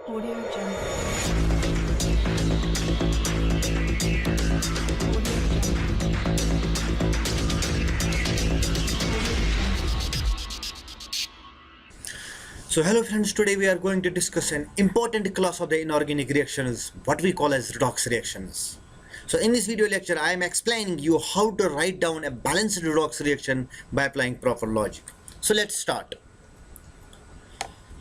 Audio Jungle. Audio Jungle. So hello friends, today we are going to discuss an important class of the inorganic reactions, what we call as redox reactions. So in this video lecture, I am explaining you how to write down a balanced redox reaction by applying proper logic. So let's start.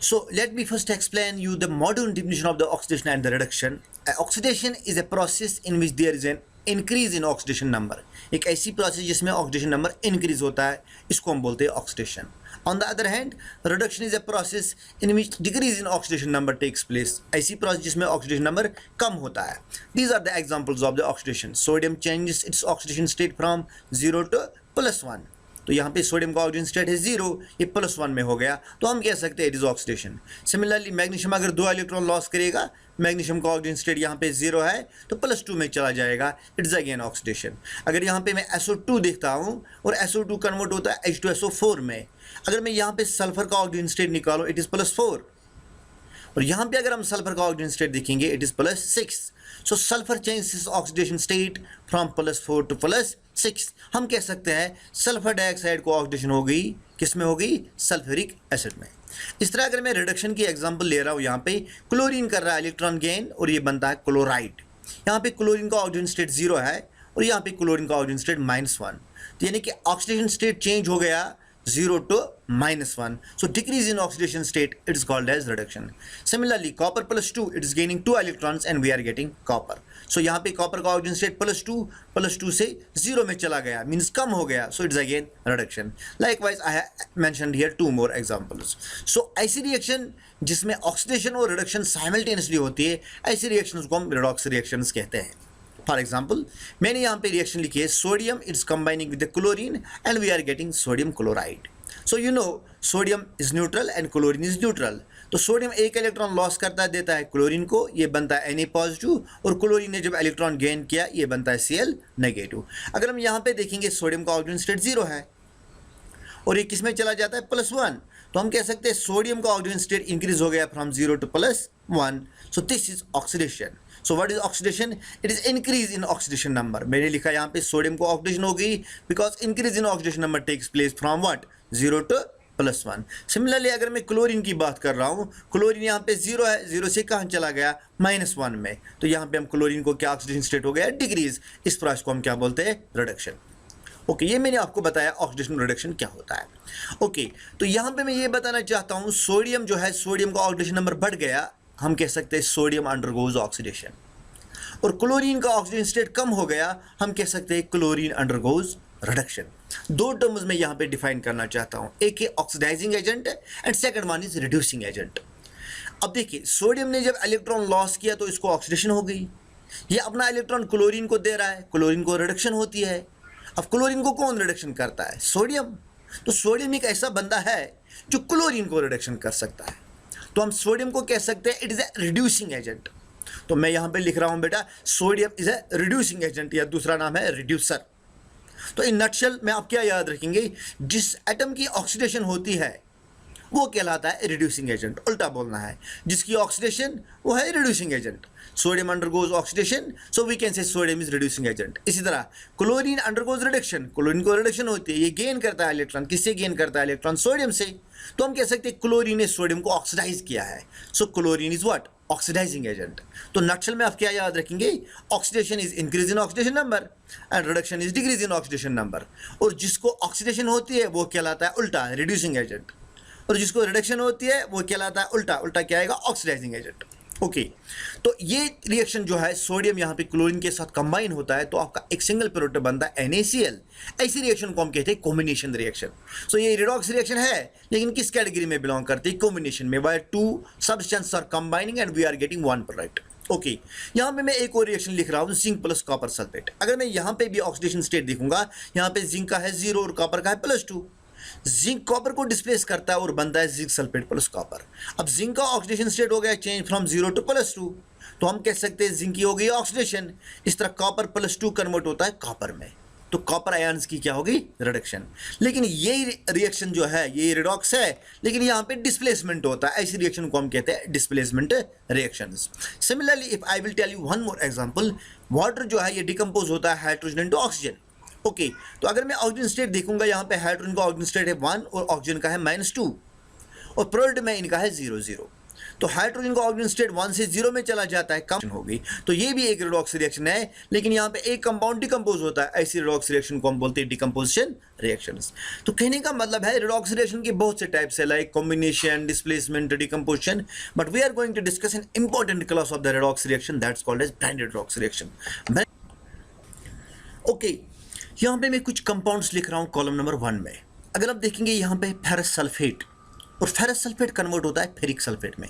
So let me first explain you the modern definition of the oxidation and the reduction. Oxidation is a process in which there is an increase in oxidation number. एक ऐसी process जिसमें oxidation number increase होता है, इसको हम बोलते हैं oxidation. On the other hand, reduction is a process in which decrease in oxidation number takes place. ऐसी प्रोसेस जिसमें ऑक्सीडेशन नंबर कम होता है. These are the examples of the oxidation. Sodium changes its oxidation state from 0 to +1. तो यहाँ पे sodium का oxidation state है 0, ये +1 में हो गया, तो हम कह सकते हैं it is oxidation. Similarly magnesium अगर 2 इलेक्ट्रॉन लॉस करेगा, मैग्नीशियम का ऑक्सीडेशन स्टेट यहाँ पे 0 है तो +2 में चला जाएगा, इट इज अगेन ऑक्सीडेशन. अगर यहाँ पे मैं SO2 देखता हूँ और SO2 कन्वर्ट होता है H2SO4 में, अगर मैं यहाँ पे सल्फर का ऑक्सीडेशन स्टेट निकालूँ इट इज +4, और यहाँ पे अगर हम सल्फर का ऑक्सीडेशन स्टेट देखेंगे it is +6. So sulphur changes oxidation state from +4 to +6. हम कह सकते हैं सल्फर डाइऑक्साइड को ऑक्सीडेशन हो गई, किस में हो गई? सल्फ्यूरिक एसिड में. इस तरह अगर मैं रिडक्शन की एग्जांपल ले रहा हूँ, यहाँ पे क्लोरीन कर रहा है इलेक्ट्रॉन गेन और ये बनता है क्लोराइड. यहाँ पे क्लोरीन का ऑक्सीजन स्टेट 0 है और यहाँ पे क्लोरीन का ऑक्सीजन स्टेट -1, तो यानी कि ऑक्सीडेशन स्टेट चेंज हो गया 0 to -1. So decrease in oxidation state, it is called as reduction. Similarly, copper +2, it is gaining 2 electrons and we are getting copper. So यहाँ पे copper का oxidation state +2 से 0 में चला गया, means कम हो गया, so it is again reduction. Likewise, I have mentioned here 2 more examples. So ऐसी reaction जिसमें oxidation और reduction simultaneously होती है, ऐसी reactions को हम redox reactions कहते हैं. फॉर एग्जाम्पल मैंने यहाँ पे रिएक्शन लिखी है, sodium it's combining with the chlorine and we are getting sodium chloride. So you know sodium is neutral and chlorine is neutral. तो सोडियम एक इलेक्ट्रॉन लॉस करता है, देता है क्लोरीन को, ये बनता है Na पॉजिटिव, और क्लोरीन ने जब इलेक्ट्रॉन गेन किया ये बनता है Cl नेगेटिव. अगर हम यहाँ पे देखेंगे सोडियम का ऑक्सीजन स्टेट 0 है और ये किस में चला जाता है? +1. तो हम कह सकते हैं सोडियम का ऑक्सीजन स्टेट इंक्रीज हो गया from 0 to +1. So this is oxidation. So what is oxidation? It is increase in oxidation number. मैंने लिखा यहाँ पे सोडियम को ऑक्सीडेशन हो गई because increase in oxidation number takes place from what? 0 to +1. Similarly अगर मैं क्लोरीन की बात कर रहा हूँ, क्लोरीन यहाँ पे 0 है, 0 से कहाँ चला गया? -1 में, तो यहाँ पे हम क्लोरीन को क्या ऑक्सीडेशन स्टेट हो गया? डिक्रीज. इस प्रोसेस को हम क्या बोलते हैं? रिडक्शन. ओके, ये मैंने आपको बताया ऑक्सीडेशन रिडक्शन क्या होता है. ओके, तो यहाँ पे मैं ये बताना चाहता हूँ, सोडियम जो है, सोडियम का ऑक्सीडेशन नंबर बढ़ गया, हम कह सकते हैं सोडियम अंडरगोज ऑक्सीडेशन. और क्लोरीन का ऑक्सीजन स्टेट कम हो गया, हम कह सकते हैं क्लोरीन अंडरगोज रिडक्शन. 2 टर्म्स में यहाँ पे डिफाइन करना चाहता हूँ, एक है oxidizing agent and second one is reducing agent. अब देखिए, सोडियम ने जब इलेक्ट्रॉन लॉस किया तो इसको ऑक्सीडेशन हो गई, ये अपना इलेक्ट्रॉन क्लोरीन को दे रहा है, क्लोरीन को रिडक्शन होती है. अब क्लोरीन को कौन रिडक्शन करता है? सोडियम. तो सोडियम एक ऐसा बंदा है जो क्लोरीन को रिडक्शन कर सकता है, तो हम सोडियम को कह सकते हैं it is a reducing agent. तो मैं यहाँ पे लिख रहा हूँ बेटा, sodium is a reducing agent, या दूसरा नाम है रिड्यूसर. तो इन नटशेल में आप क्या याद रखेंगे? जिस एटम की ऑक्सीडेशन होती है वो कहलाता है रिड्यूसिंग एजेंट. उल्टा बोलना है, जिसकी ऑक्सीडेशन वो है reducing agent. Sodium undergoes oxidation, so we can say sodium is reducing agent. इसी तरह क्लोरीन अंडरगोज रिडक्शन, क्लोरीन को रिडक्शन होती है, ये गेन करता है इलेक्ट्रॉन. किससे गेन करता है इलेक्ट्रॉन? सोडियम से. तो हम कह सकते हैं क्लोरीन ने सोडियम को ऑक्सीडाइज किया है, so chlorine is what? Oxidizing agent. तो नटशेल में आप क्या याद रखेंगे? Oxidation is increase in oxidation number and reduction is decrease in oxidation number. और जिसको ऑक्सीडेशन होती है वो कहलाता है उल्टा रिड्यूसिंग एजेंट, और जिसको रिडक्शन होती है वो कहलाता है उल्टा. उल्टा क्या आएगा? Oxidising agent. ओके, तो ये रिएक्शन जो है, सोडियम यहाँ पे क्लोरीन के साथ कंबाइन होता है तो आपका एक सिंगल प्रोडक्ट बनता है NaCl. ऐसी रिएक्शन को हम कहते हैं कॉम्बिनेशन रिएक्शन. सो ये रिडॉक्स रिएक्शन है, लेकिन किस कैटेगरी में बिलोंग करती है? कॉम्बिनेशन में, where 2 substance are combining and we are getting 1 product. Okay, यहाँ पे मैं एक और रिएक्शन लिख रहा हूँ, जिंक प्लस कॉपर सल्फेट. अगर मैं यहाँ पे भी ऑक्सीडेशन स्टेट देखूंगा, यहाँ पे जिंक का है 0 और कॉपर का है +2. जिंक कॉपर को डिस्प्लेस करता है और बनता है जिंक सल्फेट प्लस कॉपर. अब जिंक का ऑक्सीडेशन स्टेट हो गया चेंज फ्रॉम 0 to +2, तो हम कह सकते हैं जिंक की हो गई ऑक्सीडेशन. इस तरह कॉपर +2 कन्वर्ट होता है कॉपर में. तो कॉपर आयंस की क्या होगी, रिडक्शन। लेकिन ये रिएक्शन जो है ये रिडॉक्स है, लेकिन यहाँ पे डिस्प्लेसमेंट होता है, ऐसी रिएक्शन को हम कहते हैं displacement reactions. Similarly if I will tell you one more example, water जो है ये डिकम्पोज होता है हाइड्रोजन इनटू ऑक्सीजन। ओके, तो अगर मैं ऑक्सीजन स्टेट देखूंगा, यहाँ पे हाइड्रोजन का ऑक्सीजन स्टेट है 1 और ऑक्सीजन का है -2 और प्रोडक्ट में इनका है 0 0। तो हाइड्रोजन का ऑक्सीजन स्टेट 1 से 0 में चला जाता है, कम हो गई। तो ये भी एक रिडॉक्स रिएक्शन है, लेकिन यहाँ पे एक कंपाउंड डिकम्पोज होता है, ऐसी रिडॉक्स रिएक्शन को हम बोलते हैं डिकम्पोजिशन रिएक्शंस। तो कहने का मतलब है रिडॉक्स रिएक्शन के बहुत से टाइप्स है, like combination, displacement, decomposition, but we are going to discuss an important class of the redox reaction that's called as branded redox reaction. Okay, यहाँ पे मैं कुछ कंपाउंड्स लिख रहा हूँ कॉलम नंबर 1 में। अगर आप देखेंगे यहाँ पे फेरस सल्फेट, और फेरस सल्फेट कन्वर्ट होता है फेरिक सल्फेट में।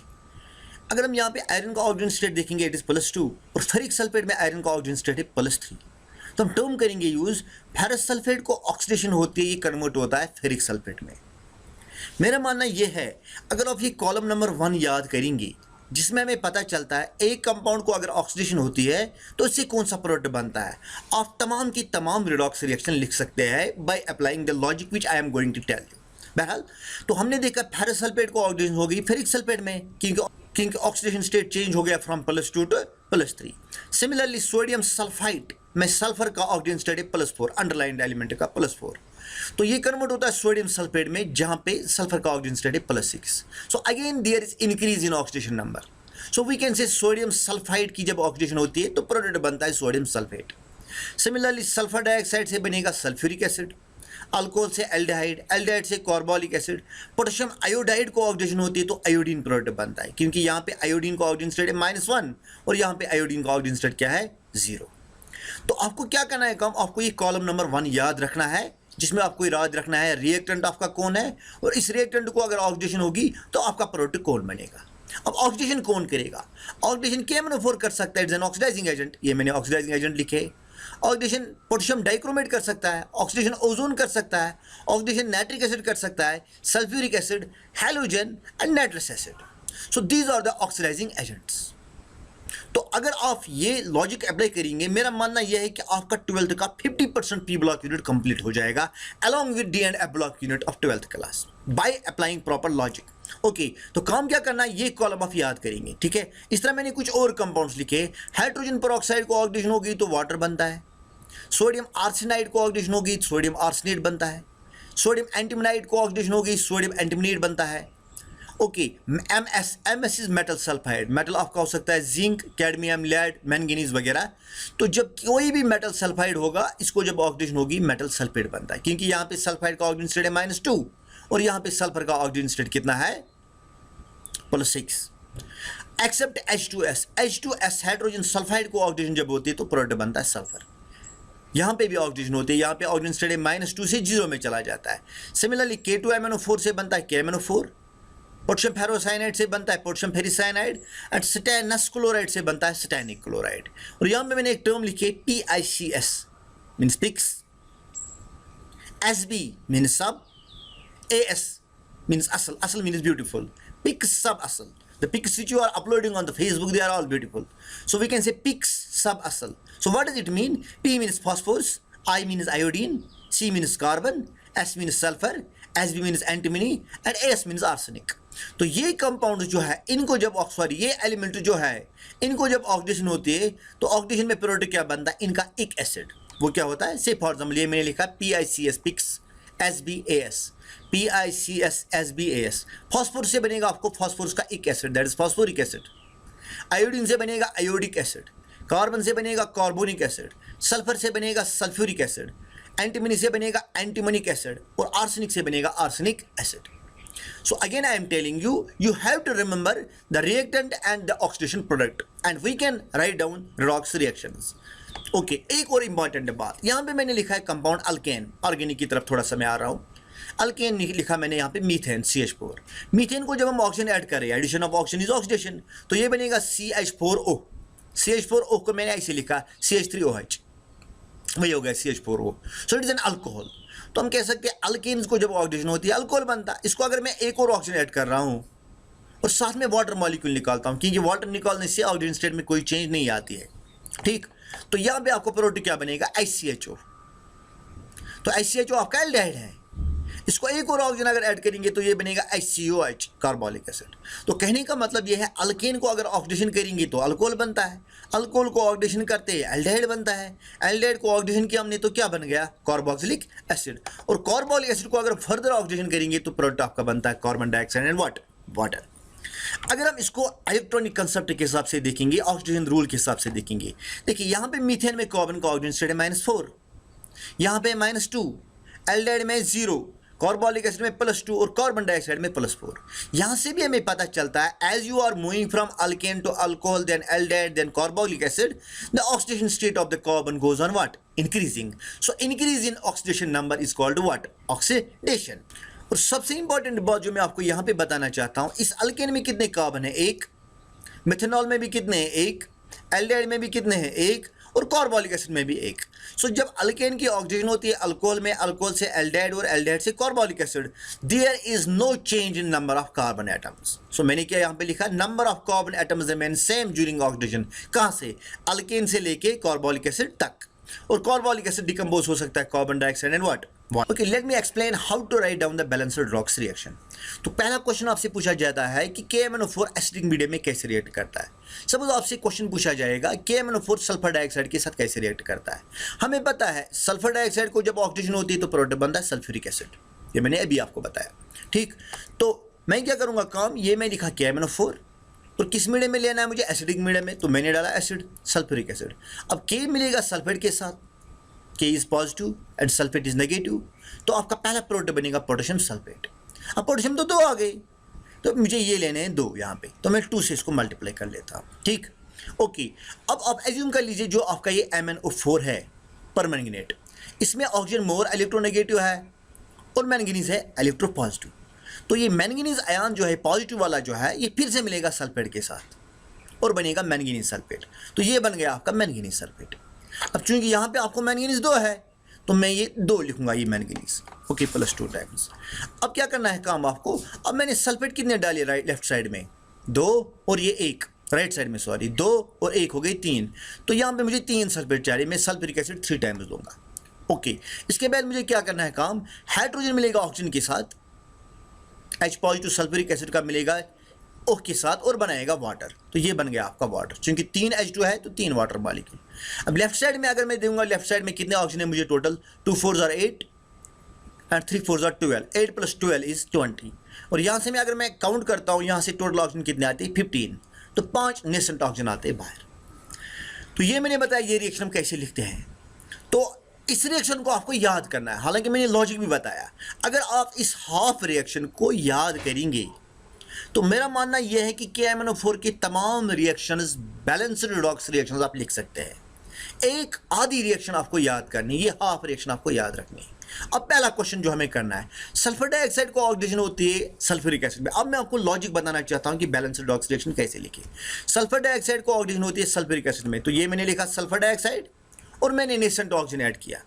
अगर हम यहाँ पे आयरन का ऑक्सीजन स्टेट देखेंगे इट इज +2 और फेरिक सल्फेट में आयरन का ऑक्सीजन स्टेट है +3, तो हम टर्म करेंगे यूज फेरस सल्फेट को ऑक्सीडेशन होती है, ये कन्वर्ट होता है फेरिक सल्फेट में। मेरा मानना ये है, अगर आप ये कॉलम नंबर 1 याद करेंगे, जिसमें हमें पता चलता है एक कंपाउंड को अगर ऑक्सीडेशन होती है तो इससे कौन सा प्रोडक्ट बनता है, आप तमाम की तमाम रिडॉक्स रिएक्शन लिख सकते हैं by applying the logic which I am going to tell you. बहरहाल, तो हमने देखा फेरस सल्फेट को ऑक्सीडेशन हो गई फेरिक सल्फेट में, क्योंकि ऑक्सीडेशन स्टेट चेंज हो गया from +2 to +3। Similarly sodium sulphide में सल्फर का ऑक्सीडेशन स्टेट है +4, अंडरलाइंड एलिमेंट का +4, तो ये कन्वर्ट होता है सोडियम सल्फेट में, जहां पे सल्फर का ऑक्सीजन स्टेट है +6। So again there is increase in oxidation number. So we can say sodium sulphide की जब ऑक्सीडेशन होती है तो प्रोडक्ट बनता है sodium sulphate. Similarly sulphur dioxide से बनेगा सल्फ्यूरिक एसिड, अल्कोहल से एल्डिहाइड, एल्डिहाइड से कार्बोलिक एसिड, पोटेशियम आयोडाइड को ऑक्सीडेशन होती है तो आयोडीन प्रोडक्ट बनता है, क्योंकि यहाँ पे आयोडीन का ऑक्सीजन स्टेट है -1 और यहाँ पे आयोडीन का ऑक्सीजन स्टेट क्या है, 0। तो आपको क्या करना है काम, आपको ये कॉलम नंबर 1 याद रखना है, जिसमें आपको याद रखना है रिएक्टेंट आपका कौन है, और इस रिएक्टेंट को अगर ऑक्सीडेशन होगी तो आपका प्रोडक्ट कौन बनेगा। अब ऑक्सीडेशन कौन करेगा, ऑक्सीडेशन KMnO4 कर सकता है, इट्स एन ऑक्सीडाइजिंग एजेंट, ये मैंने ऑक्सीडाइजिंग एजेंट लिखे। ऑक्सीडेशन पोटेशियम डाइक्रोमेट कर सकता है, ऑक्सीडेशन ओजोन कर सकता है, ऑक्सीडेशन नाइट्रिक एसिड कर सकता है, sulphuric acid, halogen and nitrous acid. So these are the oxidizing agents. तो अगर आप ये लॉजिक अप्लाई करेंगे, मेरा मानना यह है कि आपका 12th का 50% पी ब्लॉक यूनिट कंप्लीट हो जाएगा along with D and F block unit of 12th class by applying proper logic. Okay, तो काम क्या करना है, ये कॉलम आप याद करेंगे, ठीक है। इस तरह मैंने कुछ और कंपाउंड्स लिखे, हाइड्रोजन पेरोक्साइड को ऑक्सीडेशन होगी तो वाटर बनता है, सोडियम आर्सेनाइड को ऑक्सीडेशन होगी तो सोडियम आर्सेनेट बनता है, सोडियम एंटीमोनाइड को ऑक्सीडेशन होगी सोडियम एंटीमोनेट बनता है। Okay, MS is metal sulphide, metal आपका हो सकता है जिंक, कैडमियम, लेड, मैंगनीज वगैरह। तो जब कोई भी मेटल सल्फाइड होगा, इसको जब ऑक्सीडेशन होगी मेटल सल्फेट बनता है, क्योंकि यहाँ पे सल्फाइड का ऑक्सीजन स्टेट है -2 और यहाँ पे सल्फर का ऑक्सीजन स्टेट कितना है, +6। एक्सेप्ट H2S हाइड्रोजन सल्फाइड को ऑक्सीडेशन जब होती है तो प्रोडक्ट बनता है सल्फर। यहाँ पे भी ऑक्सीडेशन होती है, यहाँ पे ऑक्सीजन स्टेट है -2 से 0 में चला जाता है। सिमिलरली K2MnO4 से बनता है KMnO4, पोटेशियम फेरोसाइनाइड से बनता है पोटेशियम फेरिसाइनाइड एंड स्टैनस क्लोराइड से बनता है स्टैनिक क्लोराइड। और यहाँ पे मैंने एक टर्म लिखी है PICS means pics, SB means सब, AS मीन्स असल, असल मीन्स ब्यूटीफुल, पिक्स सब असल। The pics which you are uploading on the Facebook, they are all beautiful. So we can say pics sub asal. So what does it mean? P means phosphorus, I means iodine, C means carbon, S means sulfur, SB means antimony and AS means arsenic. तो ये compound जो है, इनको जब ये element जो है, इनको जब ऑक्सीडेशन होती है तो ऑक्सीडेशन में प्रोडक्ट क्या बनता है, इनका एक एसिड, वो क्या होता है, से फॉर एग्जाम्पल ये मैंने लिखा PICS pics, SBAS, PICS SBAS। Phosphorus से बनेगा आपको फॉस्फोरस का एक acid, that is phosphoric acid. Iodine से बनेगा आयोडिक एसिड, कार्बन से बनेगा कार्बोनिक एसिड, सल्फर से बनेगा सल्फ्यूरिक एसिड, एंटीमनी से बनेगा एंटीमोनिक एसिड और आर्सेनिक से बनेगा arsenic acid. So again I am telling you, you have to remember the reactant and the oxidation product and we can write down redox reactions. Okay, एक और important बात, यहाँ पे मैंने लिखा है कंपाउंड अल्केन, ऑर्गेनिक की तरफ थोड़ा सा मैं आ रहा हूँ। अल्केन लिखा मैंने यहाँ पे मीथेन CH4। मीथेन को जब हम ऑक्सीजन ऐड करें, addition of oxygen is oxidation, तो ये बनेगा CH4O। CH4O को मैंने ऐसे लिखा CH3OH, वही हो गया CH4O। So it is an alcohol. तो हम कह सकते हैं अल्केन्स को जब ऑक्सीडेशन होती है अल्कोहल बनता है। इसको अगर मैं एक और ऑक्सीजन ऐड कर रहा हूँ और साथ में वाटर मॉलिक्यूल निकालता हूँ, क्योंकि वाटर निकालने से ऑक्सीजन स्टेट में कोई चेंज नहीं आती है, ठीक। तो यहाँ पे आपको प्रोडक्ट क्या बनेगा, HCHO। तो HCHO आपका एल्डिहाइड है, इसको एक और ऑक्सीजन अगर ऐड करेंगे तो ये बनेगा HCOH कार्बोलिक एसिड। तो कहने का मतलब ये है अल्केन को अगर ऑक्सीडेशन करेंगे तो अल्कोहल बनता है, अल्कोहल को ऑक्सीडेशन करते हैं एल्डिहाइड बनता है, एल्डिहाइड को ऑक्सीडेशन किया हमने तो क्या बन गया कार्बोक्सिलिक एसिड, और कार्बोलिक एसिड को अगर फर्दर ऑक्सीडेशन करेंगे तो प्रोडक्ट आपका बनता है कार्बन डाइऑक्साइड एंड वाटर। अगर हम इसको इलेक्ट्रॉनिक कंसेप्ट के हिसाब से देखेंगे, ऑक्सीडेशन रूल के हिसाब से देखेंगे, देखिए यहाँ पे मीथेन में कार्बन का ऑक्सीजन स्टेट है -4, यहाँ पे -2, एल्डिहाइड में 0, कार्बोलिक एसिड में +2 और कार्बन डाइऑक्साइड में +4। यहाँ से भी हमें पता चलता है as you are moving from alkane to alcohol then aldehyde then carbolic acid, the oxidation state of the carbon goes on what, increasing. So increase in oxidation number is called what, oxidation. और सबसे important बात जो मैं आपको यहाँ पे बताना चाहता हूँ, इस अल्केन में कितने कार्बन है, 1, मिथेनॉल में भी कितने हैं, 1, एल्डिहाइड में भी कितने हैं, 1, और कार्बोलिक एसिड में भी 1। सो जब अल्केन की ऑक्सीजन होती है अल्कोहल में, अल्कोहल से एल्डिहाइड और एल्डिहाइड से carbolic acid, there is no change in number of carbon atoms. So मैंने क्या यहाँ पे लिखा, number of carbon atoms remain same during oxidation. कहाँ से, अल्केन से लेके कार्बोलिक एसिड तक, और कार्बोलिक एसिड डिकम्पोज हो सकता है carbon dioxide and what. Okay, let me explain how to write down the balanced redox reaction. तो पहला क्वेश्चन आपसे पूछा जाता है कि KMnO4 एसिडिक मीडियम में कैसे रिएक्ट करता है। सपोज आपसे क्वेश्चन पूछा जाएगा KMnO4 सल्फर डाइऑक्साइड के साथ कैसे रिएक्ट करता है। हमें पता है सल्फर डाइऑक्साइड को जब ऑक्सीडेशन होती है तो प्रोडक्ट बनता है सल्फ्यूरिक एसिड, ये मैंने अभी आपको बताया, ठीक। तो मैं क्या करूँगा काम, ये मैं लिखा KMnO4, और किस मीडियम में लेना है मुझे, एसिडिक मीडियम में, तो मैंने डाला एसिड सल्फ्यूरिक एसिड। अब K मिलेगा सल्फेट के साथ, K is positive and sulphate is negative, तो आपका पहला प्रोडक्ट बनेगा पोटेशियम सल्फेट। अब पोटेशियम तो 2 आ गए, तो मुझे ये लेने हैं 2 यहाँ पे, तो मैं 2 से इसको मल्टीप्लाई कर लेता हूँ, ठीक। ओके, अब आप एज्यूम कर लीजिए जो आपका ये MnO4 है परमैंगनेट, इसमें ऑक्सीजन मोर इलेक्ट्रोनेगेटिव है और मैंगनीज है इलेक्ट्रोपॉजिटिव। तो ये मैंगनीज आयन जो है पॉजिटिव वाला जो है, ये फिर से मिलेगा सल्फेट के साथ और बनेगा मैंगनीज सल्फेट। तो ये बन गया आपका मैंगनीज सल्फेट। अब चूंकि यहाँ पे आपको मैंगनीज 2 है तो मैं ये 2 लिखूंगा, ये मैंगनीज, ओके, +2 टाइम्स। अब क्या करना है काम आपको, अब मैंने सल्फेट कितने डाले राइट लेफ्ट साइड में, 2 और ये 1 राइट साइड में, सॉरी 2 और 1 हो गई 3, तो यहाँ पे मुझे 3 सल्फेट चाहिए, मैं सल्फ्यूरिक एसिड 3 टाइम्स दूंगा, ओके। इसके बाद मुझे क्या करना है काम, हाइड्रोजन मिलेगा ऑक्सीजन के साथ, H पॉजिटिव सल्फ्यूरिक एसिड का मिलेगा O के साथ और बनाएगा वाटर, तो ये बन गया आपका वाटर, क्योंकि 3 H2 है तो 3 वाटर मॉलिक्यूल। अब लेफ्ट साइड में अगर मैं दूंगा, लेफ्ट साइड में कितने ऑक्सीजन है मुझे total, 2 4s are 8 and 3 4s are 12, 8 + 12 is 20, और यहाँ से मैं अगर मैं काउंट करता हूँ यहाँ से टोटल ऑक्सीजन कितने आते हैं 15, तो 5 नेसेंट ऑक्सीजन आते हैं बाहर। तो ये मैंने बताया ये रिएक्शन हम कैसे लिखते हैं। तो इस रिएक्शन को आपको याद करना है, हालांकि मैंने लॉजिक भी बताया। अगर आप इस हाफ रिएक्शन को याद करेंगे तो मेरा मानना यह है कि KMnO4 की तमाम रिएक्शंस बैलेंस्ड रिडॉक्स रिएक्शंस आप लिख सकते हैं। एक आधी रिएक्शन आपको याद करनी है, ये हाफ रिएक्शन आपको याद रखनी है। अब पहला क्वेश्चन जो हमें करना है, सल्फर डाइऑक्साइड को ऑक्सीडेशन होती है सल्फ्यूरिक एसिड में। अब मैं आपको लॉजिक बताना चाहता हूं कि बैलेंस्ड रिडॉक्स रिएक्शन कैसे लिखे। सल्फर डाइऑक्साइड को ऑक्सीडेशन होती है सल्फ्यूरिक एसिड में, तो ये मैंने लिखा सल्फर डाइऑक्साइड और मैंने नेसेंट ऑक्सीजन ऐड किया,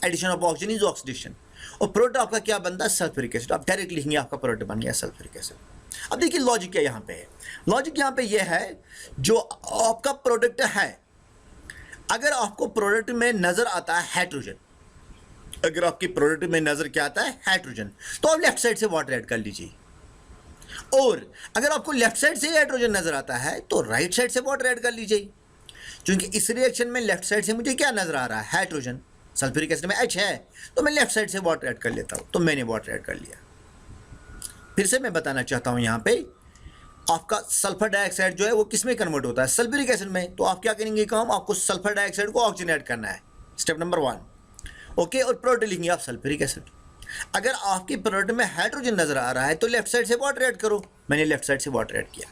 addition of oxygen is oxidation, और प्रोडक्ट आपका क्या बनता है सल्फ्यूरिक एसिड। आप डायरेक्ट लिखेंगे आपका प्रोडक्ट बन गया सल्फ्यूरिक एसिड। अब देखिए लॉजिक क्या यहाँ पे है, लॉजिक यहाँ पे यह है जो आपका प्रोडक्ट है, अगर आपको प्रोडक्ट में नजर आता है हाइड्रोजन, अगर आपके प्रोडक्ट में नजर क्या आता है हाइड्रोजन, तो आप लेफ्ट साइड से वाटर ऐड कर लीजिए, और अगर आपको लेफ्ट साइड से हाइड्रोजन नजर आता है तो राइट साइड से वाटर ऐड कर लीजिए, क्योंकि इस रिएक्शन में लेफ्ट साइड से मुझे क्या नजर आ रहा है हाइड्रोजन, सल्फ्यूरिक एसिड में H है तो मैं लेफ्ट साइड से वाटर ऐड कर लेता हूँ, तो मैंने वाटर ऐड कर लिया। फिर से मैं बताना चाहता हूं यहां पे आपका सल्फर डाइऑक्साइड जो है वो किस में कन्वर्ट होता है सल्फ्यूरिक एसिड में, तो आप क्या करेंगे काम, आपको सल्फर डाइऑक्साइड को ऑक्सीजन ऐड करना है, स्टेप नंबर 1, ओके, और प्रोडक्ट लिखेंगे आप सल्फ्यूरिक एसिड। अगर आपके प्रोडक्ट में हाइड्रोजन नजर आ रहा है तो लेफ्ट साइड से वाटर ऐड करो, मैंने लेफ्ट साइड से वाटर ऐड किया,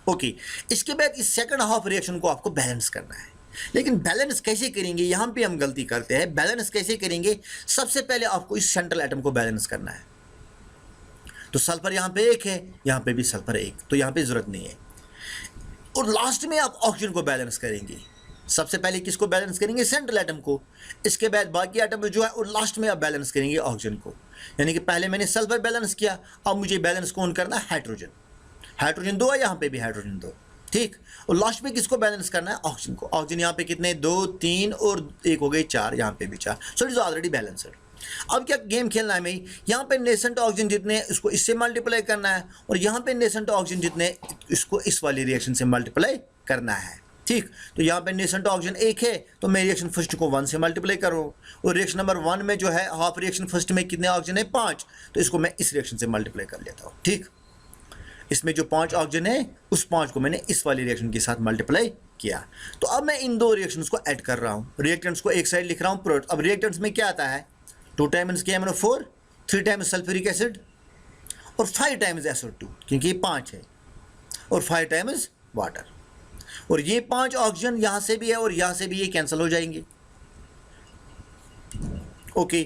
ओके। इसके बाद इस सेकंड हाफ रिएक्शन को आपको बैलेंस करना है, लेकिन बैलेंस कैसे करेंगे, यहां पे हम गलती करते हैं। बैलेंस कैसे करेंगे, सबसे पहले आपको इस सेंट्रल एटम को बैलेंस करना है, तो सल्फर यहाँ पे 1 है, यहाँ पे भी सल्फर 1, तो यहाँ पे जरूरत नहीं है, और लास्ट में आप ऑक्सीजन को बैलेंस करेंगे। सबसे पहले किसको बैलेंस करेंगे, सेंट्रल एटम को, इसके बाद बाकी एटम जो है, और लास्ट में आप बैलेंस करेंगे ऑक्सीजन को। यानी कि पहले मैंने सल्फर बैलेंस किया, अब मुझे बैलेंस कौन करना है, हाइड्रोजन। हाइड्रोजन 2 है, यहाँ पे भी हाइड्रोजन 2, ठीक, और लास्ट में किसको बैलेंस करना है, ऑक्सीजन को। ऑक्सीजन यहाँ पे कितने 2 3 और 1 हो गए 4, यहाँ पे भी 4, so it is already balanced. अब क्या गेम खेलना है हमें, यहाँ पे नेसेंट ऑक्सीजन जितने इसको इससे मल्टीप्लाई करना है और यहाँ पे नेसेंट ऑक्सीजन जितने इसको इस वाली रिएक्शन से मल्टीप्लाई करना है। ठीक, तो यहाँ पे नेसेंट ऑक्सीजन 1 है तो मैं रिएक्शन फर्स्ट को 1 से मल्टीप्लाई करूँ, और रिएक्शन नंबर 1 में जो है हाफ रिएक्शन फर्स्ट में कितने ऑक्सीजन है 5, तो इसको मैं इस रिएक्शन से मल्टीप्लाई कर लेता हूँ। ठीक, इसमें जो 5 ऑक्सीजन है उस 5 को मैंने इस वाली रिएक्शन के साथ मल्टीप्लाई किया। तो अब मैं इन दो रिएक्शंस को ऐड कर रहा हूँ, रिएक्टेंट्स को एक साइड लिख रहा हूँ प्रोडक्ट। अब रिएक्टेंट्स में क्या आता है 2 times KMnO4, 3 times sulphuric acid और 5 टाइम्स SO2 क्योंकि ये 5 है, और 5 टाइम्स वाटर। और ये 5 ऑक्सीजन यहाँ से भी है और यहाँ से भी ये कैंसिल हो जाएंगे। ओके,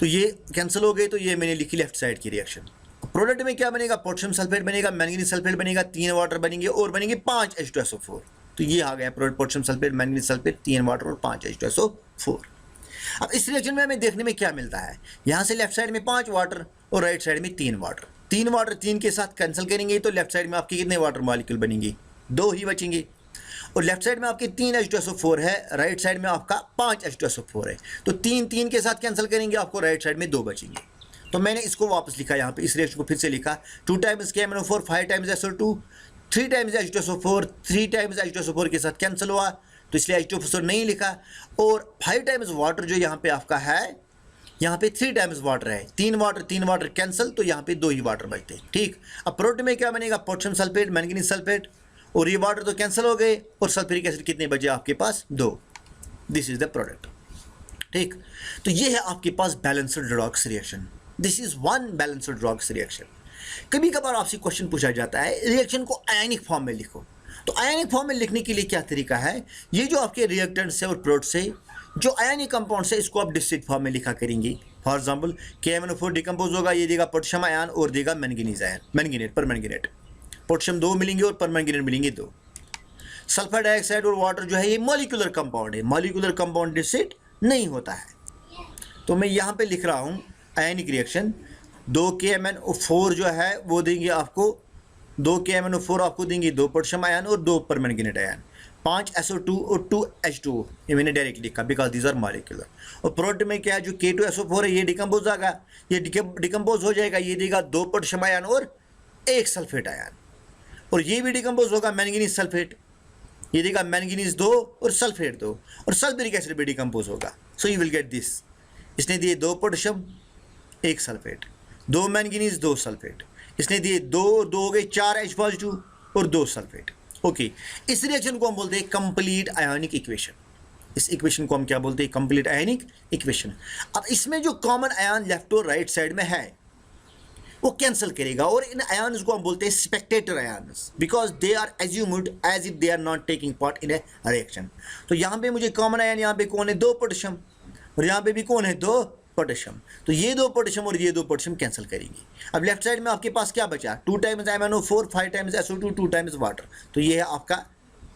तो ये कैंसिल हो गए, तो ये मैंने लिखी लेफ्ट साइड की रिएक्शन। प्रोडक्ट में क्या बनेगा, पोटेशियम सल्फेट बनेगा, मैंगनीज सल्फेट बनेगा, 3 वाटर बनेंगे और बनेंगे 5 H2SO4। तो ये आ गया product, potassium sulphate, manganese sulphate, 3 water और 5 H2SO4। अब इस रिएक्शन में हमें देखने में क्या मिलता है, यहाँ से लेफ्ट साइड में 5 वाटर और राइट साइड में 3 वाटर। 3 वाटर 3 के साथ कैंसिल करेंगे तो लेफ्ट साइड में आपके कितने वाटर मॉलिक्यूल बनेंगे, 2 ही बचेंगे। और लेफ्ट साइड में आपके 3 H2SO4 है, राइट साइड में आपका 5 H2SO4 है। तो 3 के साथ कैंसिल करेंगे, आपको राइट साइड में 2 बचेंगे। तो मैंने इसको वापस लिखा यहाँ पे, इस रिएक्शन को फिर से लिखा 2 times KMnO4, 5 times SO2, 3 times H2SO4, 3 times H2SO4 के साथ कैंसिल हुआ तो इसलिए H2SO4 नहीं लिखा। और 5 टाइम्स वाटर जो यहाँ पे आपका है, यहाँ पे 3 टाइम्स वाटर है, 3 वाटर कैंसिल, तो यहाँ पे 2 ही वाटर बचते हैं। ठीक, अब प्रोडक्ट में क्या बनेगा, पोटेशियम सल्फेट, मैंगनीज सल्फेट, और ये वाटर तो कैंसिल हो गए और सल्फ्यूरिक एसिड कितने बचे आपके पास, 2। This is the product. ठीक, तो ये है आपके पास balanced redox reaction. This is one balanced redox reaction. कभी कभार आपसे क्वेश्चन पूछा जाता है रिएक्शन को आयनिक फॉर्म में लिखो, तो आयनिक फॉर्म में लिखने के लिए क्या तरीका है, ये जो आपके रिएक्टेंट्स है और प्रोडक्ट्स है, जो आयनिक कंपाउंड्स है, इसको आप डिस्टिक फॉर्म में लिखा करेंगे। फॉर एग्जांपल KMnO4 डिकम्पोज होगा, ये देगा पोटेशियम आयन और देगा मैंगनीज आयन, मैंगनीट परमैंगनीट, पोटेशियम 2 मिलेंगे और परमैंगनीट मिलेंगे 2। सल्फर डाइऑक्साइड और वाटर जो है ये मॉलिक्यूलर कंपाउंड है, मॉलिक्यूलर कंपाउंड डिस्टिक नहीं होता है। तो मैं यहाँ पे लिख रहा हूँ आयनिक रिएक्शन, 2 KMnO4 जो है वो देंगे आपको, 2 KMnO4 आपको देंगे 2 पोटेशियम आयन और 2 परमैंगनीट आयन, 5 SO2 और 2 H2O, ये मैंने डायरेक्ट लिखा बिकॉज दीज आर मॉलिक्यूलर। और प्रोडक्ट में क्या है, जो K2SO4 है ये डिकम्पोज आएगा, ये डिकम्पोज हो जाएगा, ये देगा 2 पोटेशियम आयन और 1 सल्फेट आयन, और ये भी डिकम्पोज होगा मैंगनीज सल्फेट, ये देगा मैंगनीज 2 और सल्फेट 2, और सल्फ्यूरिक एसिड भी डिकम्पोज होगा। So you will get this, इसने दिए 2 पोटेशियम 1 सल्फेट, 2 मैंगनीज 2 सल्फेट, इसने दिए 2 हो गए 4 H पॉजिटिव और 2 सल्फेट। ओके, इस रिएक्शन को हम बोलते हैं कंप्लीट आयोनिक इक्वेशन। इस इक्वेशन को हम क्या बोलते हैं, कंप्लीट आयोनिक इक्वेशन। अब इसमें जो कॉमन आयन लेफ्ट और राइट साइड में है वो कैंसिल करेगा, और इन आयन्स को हम बोलते हैं spectator ions, because they are assumed as if they are not taking part in a reaction. तो यहाँ पे मुझे कॉमन आयन, यहाँ पे कौन है 2 पोटेशियम, और यहाँ पे भी कौन है 2 पोटेशियम, तो ये 2 पोटेशियम और ये 2 पोटेशियम कैंसिल करेंगे। अब लेफ्ट साइड में आपके पास क्या बचा, 2 times MnO4, 5 times SO2, 2 times water, तो ये है आपका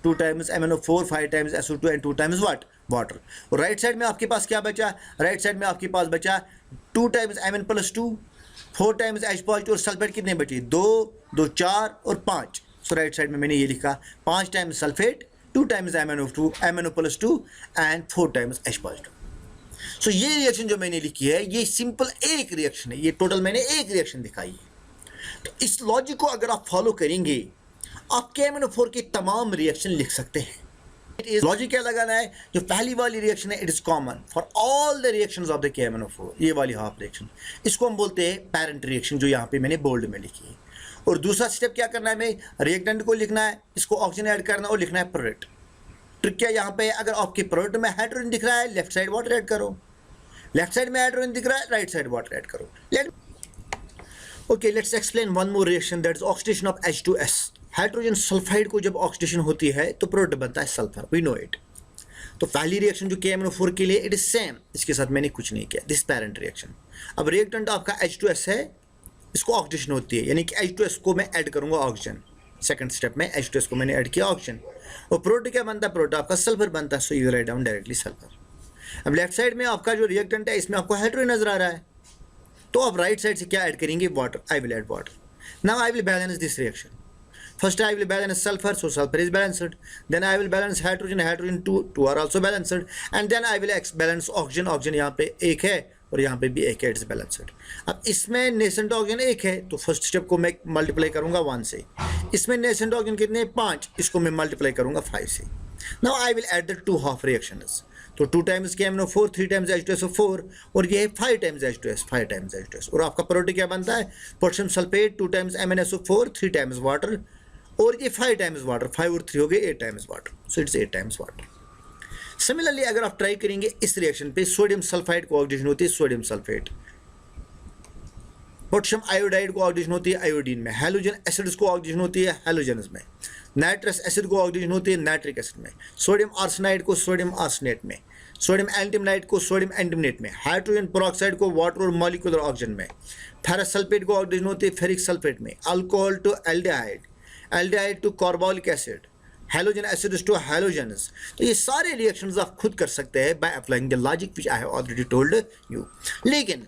2 times MnO4, 5 times SO2 and 2 times water. और राइट साइड में आपके पास क्या बचा, राइट साइड में आपके पास बचा 2 times Mn+2, 4 times H positive, और सल्फेट कितने बचे, 2, 4 और 5। सो राइट साइड में मैंने ये लिखा 5 times sulphate, 2 times MnO+2 and 4 times H positive. So ये रिएक्शन जो मैंने लिखी है ये सिंपल एक रिएक्शन है, ये टोटल मैंने एक रिएक्शन दिखाई है। तो इस लॉजिक को अगर आप फॉलो करेंगे आप KMnO4 के तमाम रिएक्शन लिख सकते हैं। लॉजिक क्या लगाना है, जो पहली वाली रिएक्शन है it is common for all the reactions of the KMnO4, ये वाली हाफ रिएक्शन, इसको हम बोलते हैं पेरेंट रिएक्शन, जो यहाँ पे मैंने बोल्ड में लिखी है। और दूसरा स्टेप क्या करना है, हमें रिएक्टेंट को लिखना है, इसको ऑक्सीजन ऐड करना और लिखना है प्रोडक्ट। ट्रिक क्या यहाँ पे, अगर आपके प्रोडक्ट में हाइड्रोजन दिख रहा है लेफ्ट साइड वाटर ऐड करो, लेफ्ट साइड में हाइड्रोजन दिख रहा है राइट साइड वाटर ऐड करो। Let's explain one more reaction, that is oxidation of H2S। Hydrogen sulphide को जब ऑक्सीडेशन होती है तो प्रोडक्ट बनता है सल्फर, वी नो इट। तो पहली रिएक्शन जो KMnO4 के लिए इट इज सेम, इसके साथ मैंने कुछ नहीं किया, दिस पेरेंट रिएक्शन। अब रिएक्टेंट आपका H2S है, इसको ऑक्सीडेशन होती है, यानी कि H2S को मैं ऐड करूंगा ऑक्सीजन, सेकंड स्टेप में H2S को मैंने ऐड किया ऑक्सीजन, और प्रोडक्ट क्या बनता है, प्रोडक्ट आपका सल्फर बनता है। So you write down directly sulphur. अब लेफ्ट साइड में आपका जो रिएक्टेंट है इसमें आपको हाइड्रोजन नजर आ रहा है, तो आप राइट साइड से क्या ऐड करेंगे, water, I will add water. Now I will balance this reaction, first I will balance sulfur, so sulfur is balanced, then I will balance hydrogen, 2 are also balanced, and then I will balance oxygen, यहाँ पे 1 है और यहाँ पे भी एक है, it's balanced. अब इसमें नेसेंट ऑर्गन एक है तो फर्स्ट स्टेप को मैं मल्टीप्लाई करूँगा 1 से। इसमें नेसेंट ऑर्गन कितने 5, इसको मैं मल्टीप्लाई करूँगा 5 से। Now I will add the 2 half reactions. तो 2 टाइम्स KMnO4, 3 टाइम्स H2SO4 और ये है 5 टाइम्स H2S, 5 टाइम्स H2S। और आपका प्रोडक्ट क्या बनता है, potassium sulphate 2 times MnSO4, 3 times water और ये 5 टाइम्स वाटर, 5 और 3 हो गए 8 times water, so it's 8 times water. Similarly अगर आप ट्राई करेंगे इस रिएक्शन पे, सोडियम सल्फाइड को ऑक्सीडेशन होती है सोडियम सल्फेट, पोटेशियम आयोडाइड को ऑक्सीडेशन होती है आयोडीन में, हैलोजन एसिड्स को ऑक्सीडेशन होती है हैलोजन्स में, नाइट्रस एसिड को ऑक्सीडेशन होती है नाइट्रिक एसिड में, सोडियम आर्सेनाइड को सोडियम आर्सेनेट में, सोडियम एंटीमोनाइट को सोडियम एंटीमोनेट में, हाइड्रोजन पेरोक्साइड को वाटर और मॉलिक्यूलर ऑक्सीजन में, फेरस सल्फेट को ऑक्सीडेशन होती है फेरिक सल्फेट में, alcohol to aldehyde, aldehyde to carbolic acid, halogen acids to halogens. तो ये सारे रिएक्शंस आप खुद कर सकते हैं by applying the logic which I have already told you. लेकिन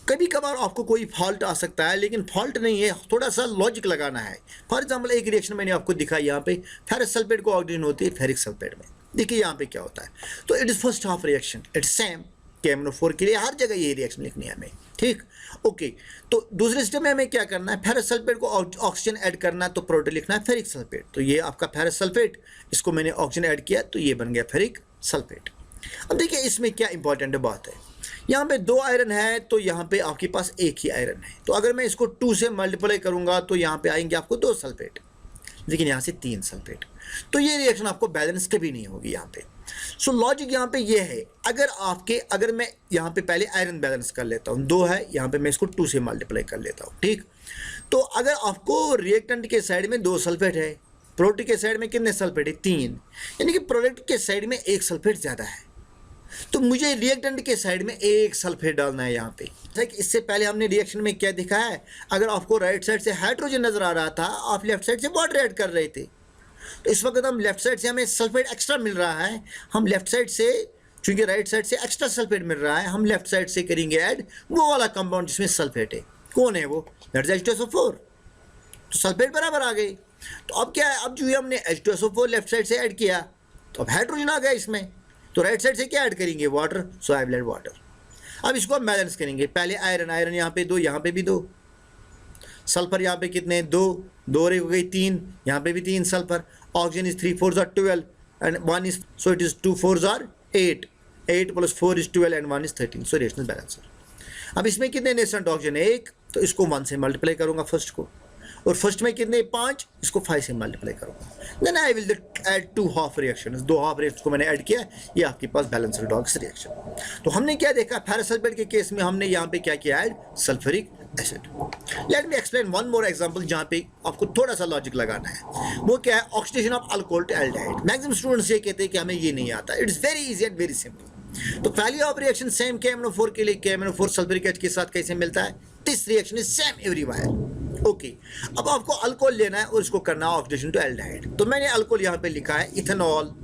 कभी कभार आपको कोई फॉल्ट आ सकता है, लेकिन फॉल्ट नहीं है, थोड़ा सा लॉजिक लगाना है। फॉर एग्जांपल एक रिएक्शन मैंने आपको दिखाई, यहाँ पे फेरस सल्फेट को ऑक्सीडेशन होती है फेरिक सल्फेट में। देखिए यहाँ पे क्या होता है, तो it is first half reaction, it's same KMnO4 के लिए हर जगह ये रिएक्शन लिखनी है हमें, ठीक ओके। तो दूसरे स्टेप में हमें क्या करना है, फेरस सल्फेट को ऑक्सीजन ऐड करना है तो प्रोडक्ट लिखना है फेरिक सल्फेट। तो ये आपका फेरस सल्फेट, इसको मैंने ऑक्सीजन ऐड किया तो ये बन गया फेरिक सल्फेट। अब देखिए इसमें क्या इंपॉर्टेंट बात है, यहाँ पे 2 आयरन है तो यहाँ पे आपके पास एक ही आयरन है, तो अगर मैं इसको 2 से मल्टीप्लाई करूँगा तो यहाँ पे आएंगे आपको 2 सल्फेट, लेकिन यहाँ से 3 सल्फेट, तो ये रिएक्शन आपको बैलेंस कभी नहीं होगी यहाँ पे। सो लॉजिक यहाँ पे ये है, अगर मैं यहाँ पे पहले आयरन बैलेंस कर लेता हूँ, 2 है यहाँ पे मैं इसको 2 से मल्टीप्लाई कर लेता हूँ, ठीक। तो अगर आपको रिएक्टेंट के साइड में 2 सल्फेट है, प्रोडक्ट के साइड में कितने सल्फेट है 3, यानी कि प्रोडक्ट के साइड में 1 सल्फेट ज़्यादा है, तो मुझे रिएक्टेंट के साइड में 1 सल्फेट डालना है यहाँ पे। इससे पहले हमने रिएक्शन में क्या देखा है, अगर आपको राइट साइड से हाइड्रोजन नजर आ रहा था, आप लेफ्ट साइड से वाटर ऐड कर रहे थे, तो इस वक्त हम लेफ्ट साइड से हमें सल्फेट एक्स्ट्रा मिल रहा है, हम लेफ्ट साइड से, चूंकि राइट साइड से एक्स्ट्रा सल्फेट मिल रहा है, हम लेफ्ट साइड से करेंगे ऐड वो वाला कंपाउंड जिसमें सल्फेट है। कौन है वो, दैट इज H2SO4, तो सल्फेट बराबर आ गई। तो अब क्या है, अब जो हमने H2SO4 लेफ्ट साइड से ऐड किया तो अब हाइड्रोजन आ गया इसमें, तो राइट साइड से क्या ऐड करेंगे, water, so I will add water. अब इसको हम बैलेंस करेंगे, पहले आयरन यहाँ पे 2, यहाँ पे भी 2, सल्फर यहाँ पे कितने 2 हो गई 3, यहाँ पे भी 3 sulphur, oxygen is 3 4 12 and 1 is, so it is 2 4 8, 8 + 4 is 12 and 1 is 13, so reaction balance. अब इसमें कितने नेसेंट ऑक्सीजन 1, तो इसको 1 से मल्टीप्लाई करूँगा फर्स्ट को, और फर्स्ट में कितने 5, इसको 5 से मल्टीप्लाई करूँगा, then I will add 2 half reaction, 2 half reaction को मैंने ऐड किया, ये आपके पास बैलेंस रेडॉक्स रिएक्शन। तो हमने क्या देखा, फेरस सल्फेट के केस में हमने यहाँ पे क्या किया, add sulphuric acid. Late me explain one more example जहाँ पे आपको थोड़ा सा लॉजिक लगाना है, वो क्या है, oxidation of alcohol to aldehyde. Maximum students ये कहते हैं कि हमें ये नहीं आता, it's very easy and very simple. तो पहली ऑफ रिएक्शन सेम KMnO4 के लिए, KMnO4 सल्फ्यूरिक एसिड के साथ कैसे मिलता है, this reaction is same everywhere, okay. अब आपको अल्कोहल लेना है और इसको करना है ऑक्सीडेशन टू एल्डिहाइड, तो मैंने अल्कोहल यहाँ पे लिखा है इथेनॉल।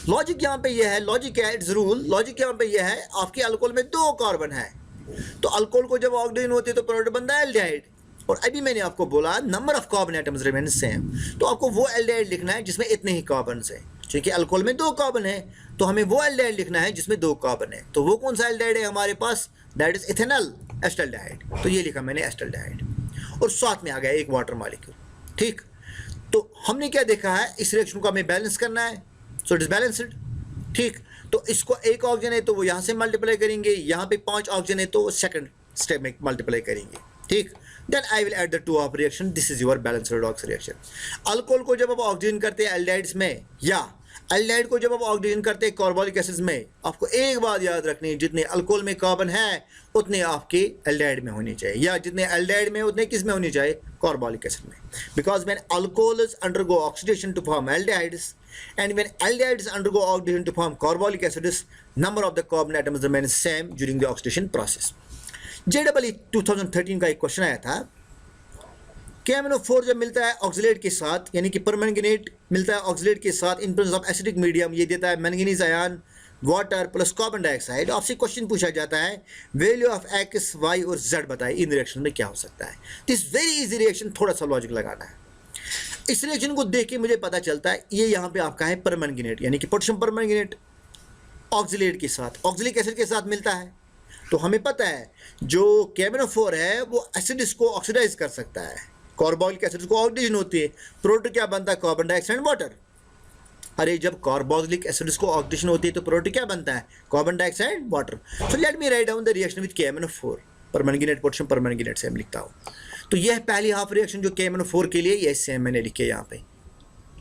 लॉजिक यहाँ पे यह है, लॉजिक है, इट्स रूल, लॉजिक यहाँ पे यह है, आपके अल्कोहल में 2 कार्बन है, तो अल्कोहल को जब ऑक्सीडेशन होती है तो प्रोडक्ट बनता है एल्डिहाइड, और अभी मैंने आपको बोला number of carbon atoms remain same, तो आपको वो एल्डिहाइड लिखना है जिसमें इतने ही कार्बन है, क्योंकि अल्कोहल में 2 कार्बन है, तो हमें वो एल्डिहाइड लिखना है जिसमें 2 कार्बन है। तो वो कौन सा एल्डिहाइड है हमारे पास, दैट इज इथेनॉल एस्टल्डिहाइड, तो ये लिखा मैंने एस्टल्डिहाइड, और साथ में आ गया एक वाटर मॉलिक्यूल, ठीक। तो हमने क्या देखा है, इस रिएक्शन को हमें बैलेंस करना है, सो इट इज बैलेंस्ड, ठीक। तो इसको 1 ऑक्सीजन है तो वो यहाँ से मल्टीप्लाई करेंगे, यहाँ पे 5 ऑक्सीजन है तो वो सेकंड स्टेप में मल्टीप्लाई करेंगे, ठीक। Then I will add the 2 half reaction, this is your balanced redox reaction. Alcohol को जब आप ऑक्सीजन करते हैं एल्डिहाइड्स में, या एल्डिहाइड को जब आप ऑक्सीजन करते हैं कार्बोलिक एसिड्स में, आपको एक बात याद रखनी है, जितने अल्कोहल में कार्बन है उतने आपके एल्डिहाइड में होने चाहिए, या जितने एल्डिहाइड में उतने किस में होने चाहिए, कार्बोलिक एसिड में, because when alcohols undergo oxidation to form aldehydes and when aldehydes undergo oxidation to form carbolic acids, number of the carbon atoms remain same during the oxidation process. JEE 2013 का एक question आया था, KMnO4 जब मिलता है oxalate के साथ, यानी कि परमैंगनेट मिलता है ऑक्सीलेट के साथ in presence of acidic medium, ये देता है manganese ion, water plus carbon dioxide. आपसे क्वेश्चन पूछा जाता है वैल्यू ऑफ X, Y और Z बताए, इन रिएक्शन में क्या हो सकता है। दिस वेरी इजी रिएक्शन, थोड़ा सा लॉजिक लगाना है। इस रिएक्शन को देख के मुझे पता चलता है ये यहाँ पे आपका है परमैंगनेट, यानी कि पोटेशियम परमैंगनेट ऑक्सीलेट के साथ, ऑक्सिलिक एसिड के साथ मिलता है, तो हमें पता है जो KMnO4 है वो एसिड्स को ऑक्सीडाइज कर सकता है, कार्बोक्सिलिक एसिड को ऑक्सीडेशन होती है, प्रोडक्ट क्या बनता है, कार्बन डाइऑक्साइड एंड वाटर। अरे जब कार्बोक्सिलिक एसिड्स को ऑक्सीडेशन होती है तो प्रोडक्ट क्या बनता है, carbon dioxide water. So let me right down the reaction with KMnO4, permanganate potassium permanganate से हम लिखता हूँ। तो यह पहली हाफ रिएक्शन जो KMnO4 के लिए, यह सेम मैंने लिखे यहाँ पे,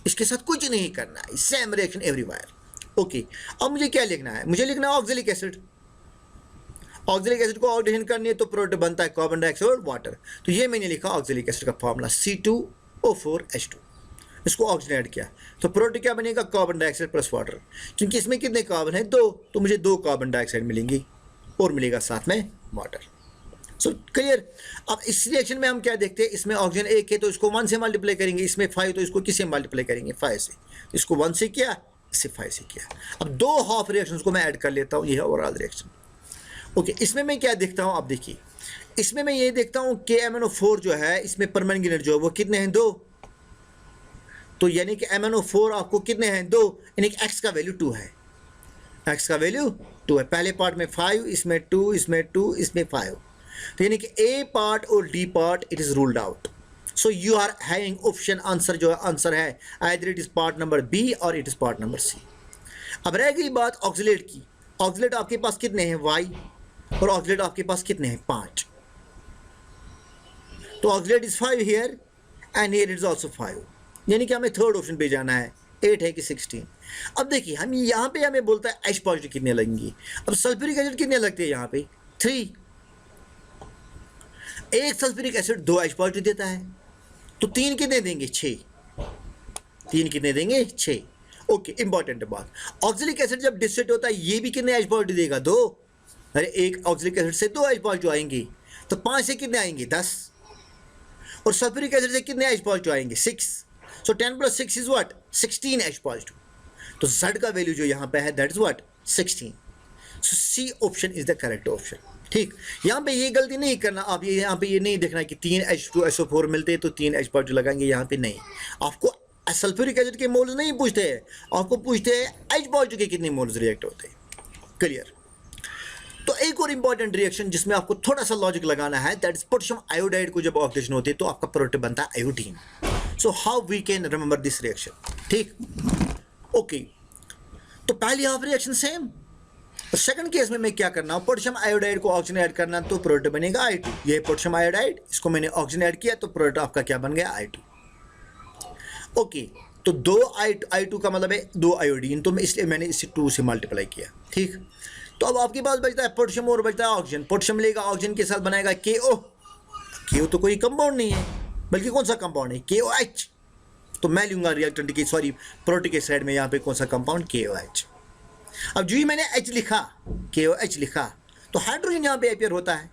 इसके साथ कुछ नहीं करना है, सेम रिएक्शन एवरीवेयर। ओके, अब मुझे क्या लिखना है, मुझे लिखना है ऑक्सिलिक एसिड। ऑक्सिलिक एसिड को ऑक्सीडेशन करनी है तो प्रोडक्ट बनता है कार्बन डाइऑक्साइड और वाटर। तो ये मैंने लिखा ऑक्सिलिक एसिड का फॉर्मूला C2O4H2, इसको ऑक्सीजन ऐड किया तो प्रोडक्ट क्या बनेगा, कार्बन डाइऑक्साइड प्लस वाटर। क्योंकि इसमें कितने कार्बन है, 2, तो मुझे 2 कार्बन डाइऑक्साइड मिलेंगी और मिलेगा साथ में वाटर। So clear. अब इस रिएक्शन में हम क्या देखते हैं, इसमें ऑक्सीजन 1 है तो इसको 1 से मल्टीप्लाई करेंगे, इसमें 5 तो इसको किससे मल्टीप्लाई करेंगे, 5 से। इसको 1 से किया, इससे 5 से किया। अब 2 हाफ रिएक्शंस को मैं ऐड कर लेता हूँ, ये है ओवरऑल रिएक्शन। ओके, इसमें मैं क्या देखता हूँ, आप देखिए इसमें मैं ये देखता हूँ KMnO4 जो है इसमें परमैंगनेट जो है वो कितने हैं, 2। तो यानी कि MnO4 आपको कितने हैं, 2, यानी कि x का वैल्यू 2 है, x का वैल्यू 2 है। पहले पार्ट में 5, इसमें 2, इसमें 2, इसमें 5। तो यानी कि A पार्ट और D part it is ruled out. So you are having option, answer जो है आंसर है either it is part number B और it is part number C। अब रह गई बात ऑक्सिलेट की। ऑक्सिलेट आपके पास कितने हैं, Y, और ऑक्सिलेट आपके पास कितने हैं, 5। तो oxalate is 5 here and here it is also 5, यानी कि हमें थर्ड ऑप्शन पे जाना है, 8 है कि 16। अब देखिए हम यहाँ पे हमें बोलता है H पॉजिटिव कितने लगेंगी। अब सल्फ्यूरिक एसिड कितने लगते हैं यहाँ पे, 3। एक सल्फ्यूरिक एसिड 2 H पॉजिटिव देता है, तो 3 कितने देंगे, 6। 3 कितने देंगे, 6। ओके, इंपॉर्टेंट बात, ऑक्सिलिक एसिड जब डिस्टिलेट होता है ये भी कितने H पॉजिटिव देगा, 2। अरे एक ऑक्सिलिक एसिड से 2 H पॉजिटिव आएंगे, तो 5 से कितने आएंगे, 10। और सल्फ्यूरिक एसिड से कितने H पॉजिटिव आएंगे, 6। सो 10 + 6 इज व्हाट, 16 H पॉजिटिव। तो Z का वैल्यू जो यहाँ पे है that is what, 16। So C option is the correct option. ठीक, यहाँ पे ये गलती नहीं करना आप, ये यहाँ पे ये नहीं देखना कि 3 H2SO4 मिलते हैं तो 3 H पॉजिटिव लगाएंगे, यहाँ पे नहीं। आपको सल्फ्यूरिक एसिड के मोल्स नहीं पूछते हैं, आपको पूछते हैं H पॉजिटिव के कितने मोल्स रिएक्ट होते हैं। क्लियर। तो एक और इंपॉर्टेंट रिएक्शन जिसमें आपको थोड़ा सा लॉजिक लगाना है दैट इज पोटेशियम आयोडाइड को जब ऑक्सीडेशन होती है तो आपका प्रोडक्ट बनता है iodine. So how we can remember this reaction. ठीक, ओके, तो पहली हाफ रिएक्शन सेम। तो सेकंड केस में मैं क्या करना हूँ, पोटेशियम आयोडाइड को ऑक्सीजन ऐड करना तो प्रोडक्ट बनेगा I2। ये पोटेशियम आयोडाइड, इसको मैंने ऑक्सीजन ऐड किया तो प्रोडक्ट आपका क्या बन गया, I2। ओके, तो 2 I2 का मतलब है 2 आयोडीन, तो मैं इसलिए मैंने इसे 2 से मल्टीप्लाई किया। ठीक, तो अब आपके पास बचता है पोटेशियम और बचता है ऑक्सीजन। पोटेशियम लेगा ऑक्सीजन के साथ बनाएगा KO। KO तो कोई कंपाउंड नहीं है, बल्कि कौन सा कंपाउंड है, KOH। तो मैं लूंगा रिएक्टेंट की, सॉरी प्रोडक्ट के साइड में यहाँ पे कौन सा कंपाउंड, KOH। अब जो ही मैंने H लिखा, KOH लिखा, तो हाइड्रोजन यहाँ पे अपियर होता है।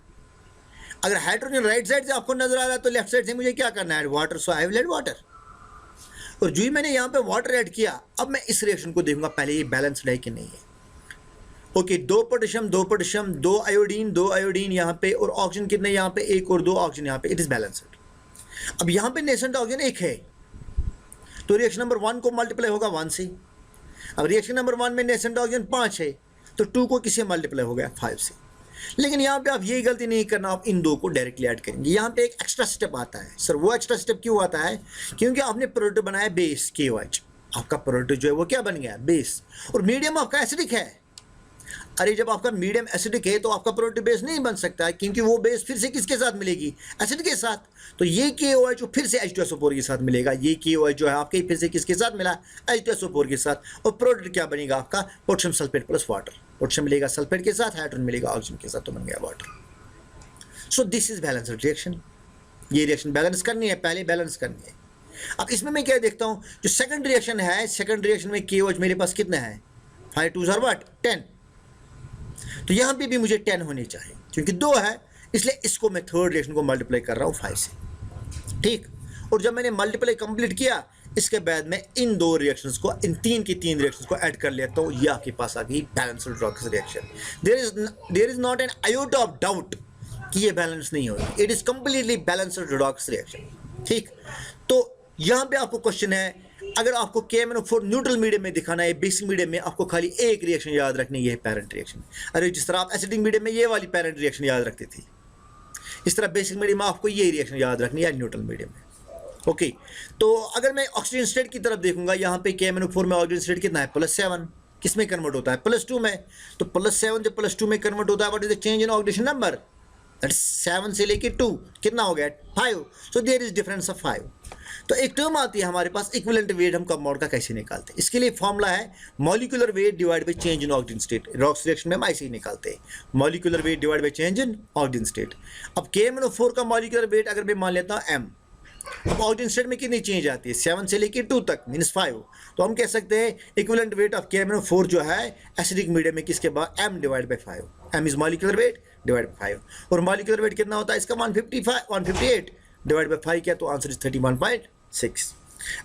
अगर हाइड्रोजन राइट साइड से आपको नजर आ रहा है तो लेफ्ट साइड से मुझे क्या करना है, water. So I will add water. और जो ही मैंने यहाँ पे वाटर ऐड किया, अब मैं इस रिएक्शन को देखूंगा पहले ये बैलेंस्ड है कि नहीं है। ओके, 2 पोटेशियम 2 पोटेशियम 2 आयोडीन यहाँ पे, और ऑक्सीजन कितने यहाँ पे, 1 और 2 ऑक्सीजन यहाँ पे, इट इज बैलेंस्ड। अब यहाँ पे नेसेंट ऑक्सीजन 1 है तो रिएक्शन नंबर 1 को मल्टीप्लाई होगा 1 से। अब रिएक्शन नंबर 1 में नेसेंट ऑक्सीजन 5 है तो 2 को किससे मल्टीप्लाई हो गया, 5 से। लेकिन यहाँ पे आप ये गलती नहीं करना, आप इन 2 को डायरेक्टली ऐड करेंगे। यहाँ पे एक एक्स्ट्रा स्टेप आता है। सर वो एक्स्ट्रा स्टेप क्यों आता है, क्योंकि आपने प्रोडक्ट बनाया बेस KOH। आपका प्रोडक्ट जो है वो क्या बन गया, बेस, और मीडियम आपका एसिडिक है। अरे जब आपका मीडियम एसिडिक है तो आपका प्रोडक्ट बेस नहीं बन सकता है, क्योंकि वो बेस फिर से किसके साथ मिलेगी, एसिड के साथ। तो ये KOH जो फिर से H2SO4 के साथ मिलेगा, ये KOH जो है आपके फिर से किसके साथ मिला, H2SO4 के साथ। और प्रोडक्ट क्या बनेगा आपका, potassium sulphate plus water. Potassium मिलेगा सल्फेट के साथ, हाइड्रोजन मिलेगा ऑक्सीजन के साथ, तो बन गया water. So this is balanced reaction. ये रिएक्शन बैलेंस करनी है, पहले बैलेंस करनी है। अब इसमें मैं क्या देखता हूँ, जो सेकंड रिएक्शन है, सेकंड रिएक्शन में KOH मेरे पास कितना है, 5 2s are what 10। तो यहाँ पे भी मुझे 10 होने चाहिए, क्योंकि 2 है इसलिए इसको मैं थर्ड रिएक्शन को मल्टीप्लाई कर रहा हूँ 5 से। ठीक, और जब मैंने मल्टीप्लाई कंप्लीट किया, इसके बाद मैं इन 2 रिएक्शंस को, इन 3 की 3 रिएक्शंस को ऐड कर लेता हूँ। ये आपके पास आ गई balanced redox reaction. There is not an iota of doubt कि ये बैलेंस नहीं होगी, it is completely balanced redox reaction. ठीक, तो यहाँ पे आपको क्वेश्चन है अगर आपको KMnO4 न्यूट्रल मीडियम में दिखाना है, बेसिक मीडियम में, आपको खाली एक रिएक्शन याद रखनी है, ये है पेरेंट रिएक्शन। अरे जिस तरह आप एसिडिक मीडियम में ये वाली पेरेंट रिएक्शन याद रखते थे, इस तरह बेसिक मीडियम में आपको ये रिएक्शन याद रखनी है न्यूट्रल मीडियम में। ओके, तो अगर मैं ऑक्सीजन स्टेट की तरफ देखूंगा, यहाँ पे KMnO4 में ऑक्सीजन स्टेट कितना है, +7। किस में कन्वर्ट होता है, +2 में। तो +7 जब +2 में कन्वर्ट होता है, what is the change in oxidation number, that is 7 से लेके 2 कितना हो गया, 5। So there is difference of 5। तो एक टर्म आती है हमारे पास इक्विवेलेंट वेट, हम कंपाउंड का कैसे निकालते हैं। इसके लिए फॉर्मूला है molecular weight divide by change in oxygen state. Redox reaction में हम ऐसे ही निकालते हैं, molecular weight divide by change in oxygen state. अब KMnO4 का मॉलिक्यूलर वेट अगर मैं मान लेता हूँ m, अब ऑक्सीजन स्टेट में कितनी चेंज आती है, 7 से लेके 2 तक, मीन्स 5। तो हम कह सकते हैं इक्विवेलेंट वेट ऑफ KMnO4 जो है एसिडिक मीडियम में किसके बाद, m divide by 5। m is molecular weight divide bye 5। और मॉलिक्यूलर वेट कितना होता है इसका, 158 डिवाइड बाय 5 क्या, तो आंसर इज 31.6।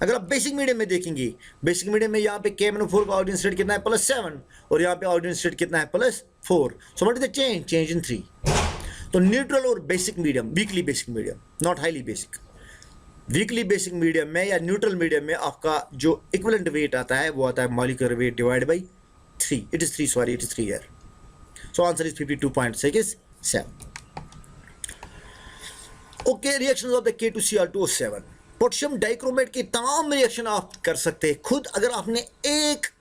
अगर आप बेसिक मीडियम में देखेंगे, बेसिक मीडियम में यहाँ पे KMnO4 का ऑक्सीजन स्टेट कितना है, +7, और यहाँ पे ऑक्सीजन स्टेट कितना है, +4। सो what is the change, change in 3। तो न्यूट्रल और basic medium, weekly basic medium, not highly basic, weekly basic medium में या न्यूट्रल मीडियम में आपका जो इक्विवेलेंट वेट आता है वो आता है molecular weight divide by 3। It is 3 year. So answer is 52.67। Okay, reactions of the K2Cr2O7। Potassium dichromate के तमाम रिएक्शन आप कर सकते हैं खुद, अगर आपने एक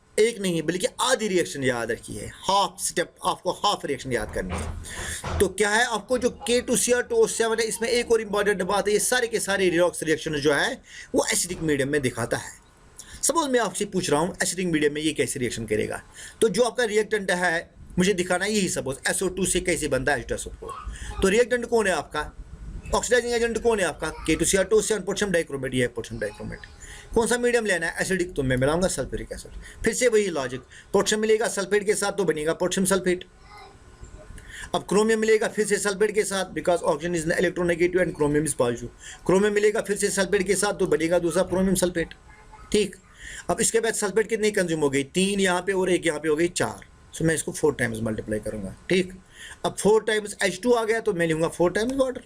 नहीं बल्कि आधी रिएक्शन याद रखी है, हाफ स्टेप, आपको हाफ रिएक्शन याद करनी है। तो क्या है, आपको जो K2Cr2O7 है, इसमें एक और इंपॉर्टेंट बात है, ये सारे के सारे रिडॉक्स रिएक्शन जो है वो एसिडिक मीडियम में दिखाता है। सपोज मैं आपसे पूछ रहा हूँ एसिडिक मीडियम में ये कैसे रिएक्शन करेगा, तो जो आपका रिएक्टेंट है मुझे दिखाना है यही, सपोज SO2 से कैसे बनता है H2SO4। तो रिएक्टेंट कौन है आपका, ऑक्सीडाइजिंग एजेंट कौन है आपका, K2Cr2O7 पोटेशियम डाइक्रोमेट, ये है पोटेशियम डाइक्रोमेट। कौन सा मीडियम लेना है, एसिडिक, तो मैं मिलाऊंगा सल्फ्यूरिक एसिड। फिर से वही लॉजिक, पोटेशियम मिलेगा सल्फेट के साथ तो बनेगा पोटेशियम सल्फेट। अब क्रोमियम मिलेगा फिर से सल्फेट के साथ, because oxygen is electronegative and chromium is positive. Chromium मिलेगा फिर से सल्फेट के साथ तो बनेगा दूसरा क्रोमियम सल्फेट। ठीक, अब इसके बाद सल्फेट कितनी कंज्यूम हो गई, 3 यहाँ पे और 1 यहाँ पे हो गई 4। सो मैं इसको 4 टाइम्स मल्टीप्लाई करूंगा। ठीक, अब 4 टाइम्स H2 आ गया तो मैं लूँगा 4 टाइम्स वाटर।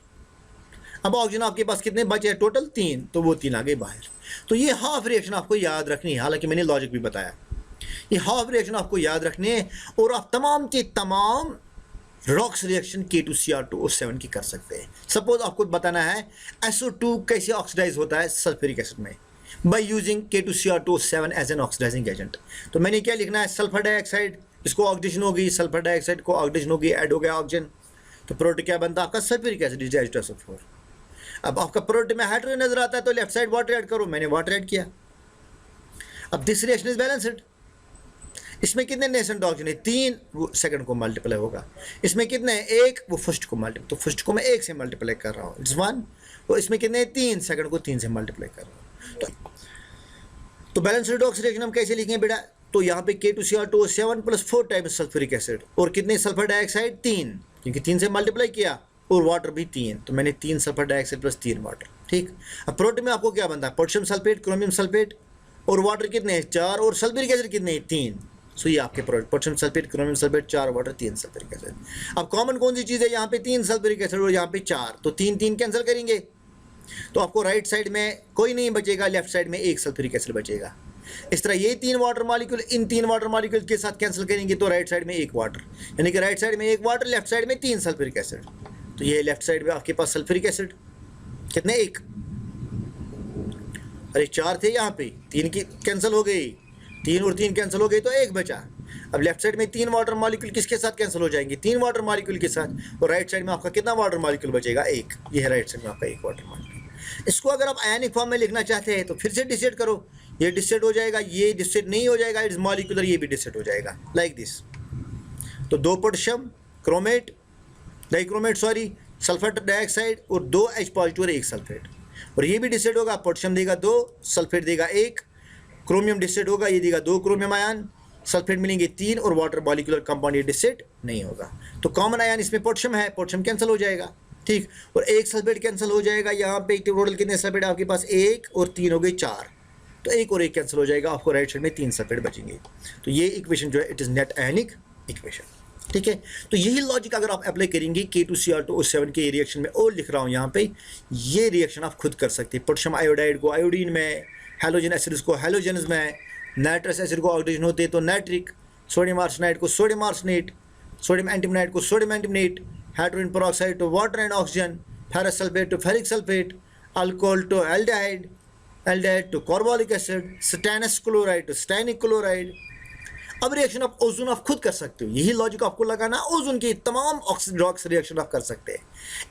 अब ऑक्सीजन आपके पास कितने बचे, टोटल 3, तो वो 3 आ गए बाहर। तो ये हाफ रिएक्शन आपको याद रखनी है, हालांकि मैंने लॉजिक भी बताया, ये हाफ रिएक्शन आपको याद रखनी है, और आप तमाम के तमाम रॉक्स रिएक्शन K2Cr2O7 की कर सकते हैं। सपोज आपको बताना है SO2 कैसे ऑक्सीडाइज होता है सल्फ्यूरिक एसिड में, by using K2Cr2O7 as an oxidizing agent. तो मैंने क्या लिखना है, सल्फर डाइऑक्साइड, इसको ऑक्सीडेशन हो गई, सल्फर डाइऑक्साइड को ऑक्सीडेशन हो गई, ऐड हो गया ऑक्सीजन, तो प्रोडक्ट क्या बनता है आपका, सल्फ्यूरिक एसिड H2SO4। अब आपका प्रोडक्ट में हाइड्रोजन नजर आता है तो लेफ्ट साइड वाटर ऐड करो, मैंने वाटर ऐड किया। अब दिस रिएक्शन इज बैलेंस्ड, इसमें कितने नेसेंट ऑक्सीजन है, 3, वो सेकंड को मल्टीप्लाई होगा। इसमें कितने हैं, 1, वो फर्स्ट को मल्टीप्लाई, तो फर्स्ट को मैं 1 से मल्टीप्लाई कर रहा हूँ, इट्स 1। और इसमें कितने हैं, 3, सेकंड को 3 से मल्टीप्लाई कर रहा हूँ। तो बैलेंस्ड रिडॉक्स रिएक्शन हम कैसे लिखेंगे बेटा, तो यहाँ पे K2Cr2O7 + 4 टाइम्स सल्फ्यूरिक एसिड, और कितने सल्फर डाइऑक्साइड, 3, क्योंकि 3 से मल्टीप्लाई किया, और वाटर भी 3, तो मैंने 3 सल्फर डाइऑक्साइड + 3 वाटर। ठीक, अब प्रोडक्ट में आपको क्या बनता है, पोटेशियम सल्फेट, क्रोमियम सल्फेट, और वाटर कितने हैं, 4, और सल्फ्यूरिक एसिड कितने हैं, 3। सो ये आपके product, potassium sulphate, chromium sulphate, 4 water, 3 sulphuric acid. अब कॉमन कौन सी चीज़ है, यहाँ पे 3 सल्फ्यूरिक एसिड और यहाँ पे 4, तो 3 कैंसिल करेंगे, तो आपको राइट साइड में कोई नहीं बचेगा, लेफ्ट साइड में 1 सल्फ्यूरिक एसिड बचेगा। इस तरह ये 3 वाटर मॉलिक्यूल इन 3 वाटर मॉलिक्यूल के साथ कैंसिल करेंगे तो राइट साइड में 1 वाटर, यानी कि राइट साइड में 1 वाटर, लेफ्ट साइड में 3 सल्फ्यूरिक एसिड। तो ये लेफ्ट साइड में आपके पास सल्फ्यूरिक एसिड कितने, 1, अरे 4 थे यहाँ पे, 3 की कैंसिल हो गई, 3 और 3 कैंसिल हो गई तो 1 बचा। अब लेफ्ट साइड में 3 वाटर मॉलिक्यूल किसके साथ कैंसिल हो जाएंगे, 3 वाटर मॉलिक्यूल के साथ, और राइट साइड में आपका कितना वाटर मॉलिक्यूल बचेगा, 1। ये है राइट साइड में आपका 1 वाटर मॉलिक्यूल। इसको अगर आप आयनिक फॉर्म में लिखना चाहते हैं तो फिर से डिसाइड करो, ये डिसाइड हो जाएगा, ये डिसाइड नहीं हो जाएगा, इट्स मॉलिक्यूलर, ये भी डिसाइड हो जाएगा लाइक दिस। तो 2 potassium chromate dichromate sulphur dioxide और 2 H पॉजिटिव और 1 सल्फेट, और ये भी डिसाइड होगा, पोटेशियम देगा 2, सल्फेट देगा 1, क्रोमियम डिसाइड होगा, ये देगा 2 क्रोमियम आयन, सल्फेट मिलेंगे 3, और वाटर मॉलिक्यूलर कंपाउंड ये डिसाइड नहीं होगा। तो कॉमन आयन इसमें पोटेशियम है, पोटेशियम कैंसिल हो जाएगा। ठीक, और 1 सल्फेट कैंसिल हो जाएगा, यहाँ पे टोटल कितने सल्फेट आपके पास, 1 और 3 हो गए 4, तो 1 और 1 कैंसिल हो जाएगा, आपको राइट साइड में 3 सल्फेट बचेंगे। तो ये इक्वेशन जो है it is net ionic equation. ठीक है, तो यही लॉजिक अगर आप अप्लाई करेंगे K2Cr2O7 के रिएक्शन में, और लिख रहा हूँ यहाँ पे, ये रिएक्शन आप खुद कर सकते हैं। पोटेशियम आयोडाइड को आयोडीन में, हैलोजन एसिड्स को हैलोजन्स में, नाइट्रस एसिड को ऑक्सीडेशन होते हैं तो नाइट्रिक, सोडियम आर्सेनाइड को सोडियम आर्सेनेट, सोडियम एंटीमोनाइट को sodium antimonate, hydrogen peroxide to water and oxygen, ferrous sulphate to ferric sulphate, alcohol to aldehyde, aldehyde to carbolic acid, stannous chloride to stannic chloride. अब reaction आप ozone आप खुद कर सकते हो, यही logic आपको लगाना। ओजोन के तमाम ऑक्सीडॉक्स रिएक्शन आप कर सकते हैं।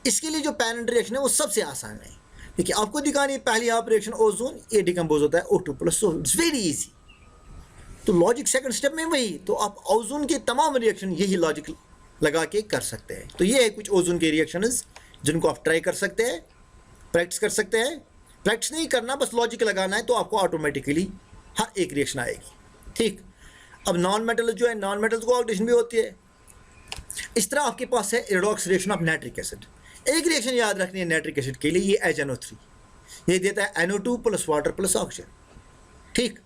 इसके लिए जो पैरेंट रिएक्शन है वो सबसे आसान है। देखिए आपको दिखानी है, पहली आप रिएक्शन ओजोन, ये डिकम्पोज होता है O2 plus, so it's very easy. तो लॉजिक सेकंड स्टेप में वही, तो आप ओजोन के तमाम रिएक्शन यही लॉजिक लगा के कर सकते हैं। तो ये है कुछ ओजोन के रिएक्शंस जिनको आप ट्राई कर सकते हैं, प्रैक्टिस कर सकते हैं। प्रैक्टिस नहीं करना, बस लॉजिक लगाना है, तो आपको ऑटोमेटिकली हर एक रिएक्शन आएगी। ठीक, अब नॉन मेटल जो है, नॉन मेटल्स को ऑक्सीडेशन भी होती है। इस तरह आपके पास है redox reaction of nitric acid. एक रिएक्शन याद रखनी है नाइट्रिक एसिड के लिए, ये HNO3, ये देता है NO2 plus water plus oxygen. ठीक,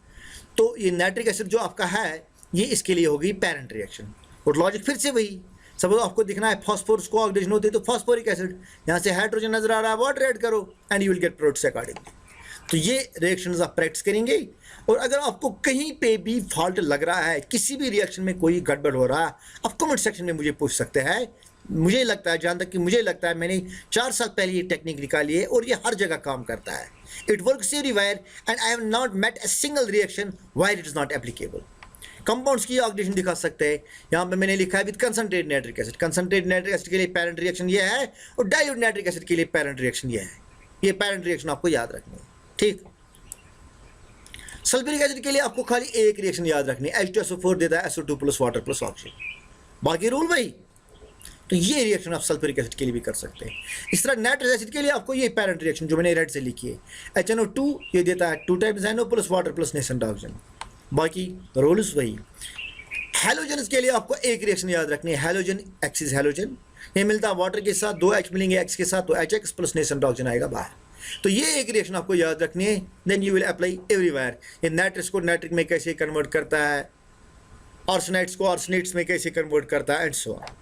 तो ये नाइट्रिक एसिड जो आपका है, ये इसके लिए होगी पैरेंट रिएक्शन। और लॉजिक फिर से वही, सपोज आपको दिखना है फॉस्फोरस को ऑक्सीडेशन होती है तो फॉस्फोरिक एसिड, यहाँ से हाइड्रोजन नजर आ रहा है, वाटर ऐड करो and you will get products accordingly. तो ये रिएक्शंस आप प्रैक्टिस करेंगे। और अगर आपको कहीं पे भी फॉल्ट लग रहा है, किसी भी रिएक्शन में कोई गड़बड़ हो रहा है, आप कमेंट सेक्शन में मुझे पूछ सकते हैं। मुझे लगता है, जहाँ तक कि मुझे लगता है, मैंने 4 साल पहले ये टेक्निक निकाली है और ये हर जगह काम करता है। It works everywhere and I have not met a single reaction where it is not applicable. Compounds की ऑक्सीडेशन दिखा सकते हैं, यहाँ पे मैंने लिखा है with concentrate nitric acid. Concentrate nitric acid के लिए पैरेंट रिएक्शन ये है और डाइल्यूट नाइट्रिक एसिड के लिए पैरेंट रिएक्शन ये है। ये पैरेंट रिएक्शन आपको याद रखनी है। ठीक, सल्फ्यूरिक एसिड के लिए आपको खाली एक रिएक्शन याद रखनी है, H2SO4 देता है SO2 plus water plus oxygen, बाकी रूल वही। तो ये रिएक्शन आप सल्फ्यूरिक एसिड के लिए भी कर सकते हैं। इस तरह नाइट्रस एसिड के लिए आपको ये पैरेंट रिएक्शन जो मैंने रेड से लिखी है, HNO2 ये देता है 2 times NO plus water plus nascent oxygen, बाकी रूल्स वही। हैलोजन के लिए आपको एक रिएक्शन याद रखनी है, हैलोजन एक्सिस हैलोजन, ये मिलता है वाटर के साथ, 2 H मिलेंगे X के साथ, तो HX प्लस नेसेंट ऑक्सीजन आएगा बाहर। तो ये एक रिएक्शन आपको याद रखनी है, then you will apply everywhere. ये नाइट्रस को नाइट्रिक में कैसे कन्वर्ट करता है, आर्सेनाइड्स को आर्सेनेट्स में कैसे कन्वर्ट करता है, एंड सो ऑन।